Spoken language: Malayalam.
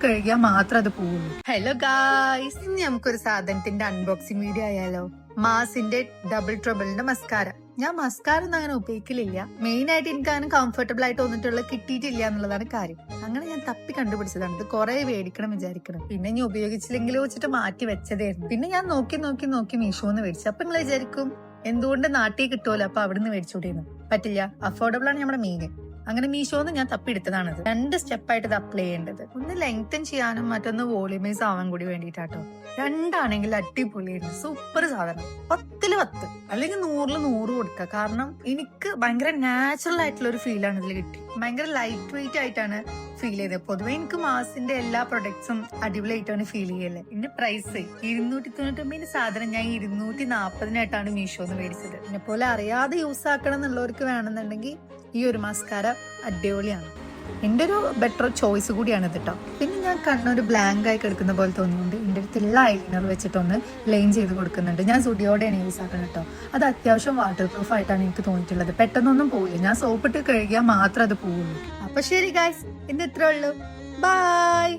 കഴുകിയാൽ മാത്രം അത് പോവുള്ളൂ. ഹലോ ഗായ്സ്, ഇനി നമുക്കൊരു സാധനത്തിന്റെ അൺബോക്സിംഗ് വീഡിയോ ആയാലോ? മാസിന്റെ ഡബിൾ ട്രബിളിന്റെ മസ്കാര. ഞാൻ മസ്കാര ഒന്നും അങ്ങനെ ഉപയോഗിക്കലില്ല. മെയിൻ ആയിട്ട് എനിക്ക് അങ്ങനെ കംഫർട്ടബിൾ ആയിട്ട് തോന്നിട്ടുള്ള കിട്ടിയിട്ടില്ല എന്നുള്ളതാണ് കാര്യം. അങ്ങനെ ഞാൻ തപ്പി കണ്ടുപിടിച്ചതാണ്. ഇത് കുറെ മേടിക്കണം വിചാരിക്കണം, പിന്നെ ഞാൻ ഉപയോഗിച്ചില്ലെങ്കിലും വെച്ചിട്ട് മാറ്റി വെച്ചതായിരുന്നു. പിന്നെ ഞാൻ നോക്കി മീഷോന്ന് മേടിച്ചു. അപ്പൊ നിങ്ങൾ വിചാരിക്കും എന്തുകൊണ്ട് നാട്ടിൽ കിട്ടുമല്ലോ, അപ്പൊ അവിടുന്ന് മേടിച്ചുകൂടിയെന്ന്. പറ്റില്ല, അഫോർഡബിൾ ആണ് നമ്മുടെ മെയിൻ. അങ്ങനെ മീഷോന്ന് ഞാൻ തപ്പിയെടുത്തതാണത്. 2 സ്റ്റെപ്പായിട്ട് ഇത് അപ്ലൈ ചെയ്യേണ്ടത്. ഒന്ന് ലെങ്തൻ ചെയ്യാനും മറ്റൊന്ന് വോളിമൈസ് ആവാൻ കൂടി വേണ്ടിയിട്ടാട്ടോ. രണ്ടാണെങ്കിൽ അടിപൊളിയായിരുന്നു, സൂപ്പർ സാധനം. 10-ൽ 10 അല്ലെങ്കിൽ 100-ൽ 100 കൊടുക്കുക. കാരണം എനിക്ക് ഭയങ്കര നാച്ചുറൽ ആയിട്ടുള്ള ഒരു ഫീലാണ് ഇതിൽ കിട്ടി. ഭയങ്കര ലൈറ്റ് വെയിറ്റ് ആയിട്ടാണ് ഫീൽ ചെയ്തത്. പൊതുവെ എനിക്ക് മാസിന്റെ എല്ലാ പ്രൊഡക്ട്സും അടിപൊളിയായിട്ടാണ് ഫീൽ ചെയ്യല്ലേ. ഇതിന്റെ പ്രൈസ് 299 സാധനം ഞാൻ 240-നായിട്ടാണ് മീഷോന്ന് മേടിച്ചത്. എന്നെ പോലെ അറിയാതെ യൂസ് ആക്കണം എന്നുള്ളവർക്ക് വേണമെന്നുണ്ടെങ്കിൽ ഈ ഒരു മസ്കാര അടിപൊളിയാണ്. എൻ്റെ ഒരു ബെറ്റർ ചോയ്സ് കൂടിയാണ് ഇത് കേട്ടോ. പിന്നെ ഞാൻ കണ്ണൊരു ബ്ലാങ്ക് ആയി കിടക്കുന്ന പോലെ തോന്നിയുണ്ട്. എൻ്റെ അടുത്തുള്ള ഐലൈനർ വെച്ചിട്ടൊന്ന് ലൈൻ ചെയ്ത് കൊടുക്കുന്നുണ്ട്. ഞാൻ സുഡിയോടെയാണ് യൂസ് ആക്കുന്നത് കേട്ടോ. അത് അത്യാവശ്യം വാട്ടർ പ്രൂഫ് ആയിട്ടാണ് എനിക്ക് തോന്നിയിട്ടുള്ളത്. പെട്ടെന്നൊന്നും പോവില്ല, ഞാൻ സോപ്പിട്ട് കഴുകിയാൽ മാത്രം അത് പോവുള്ളൂ. അപ്പൊ ശരി ഗായ്സ്, ഇന്ന് ഇത്രേ ഉള്ളൂ. ബൈ.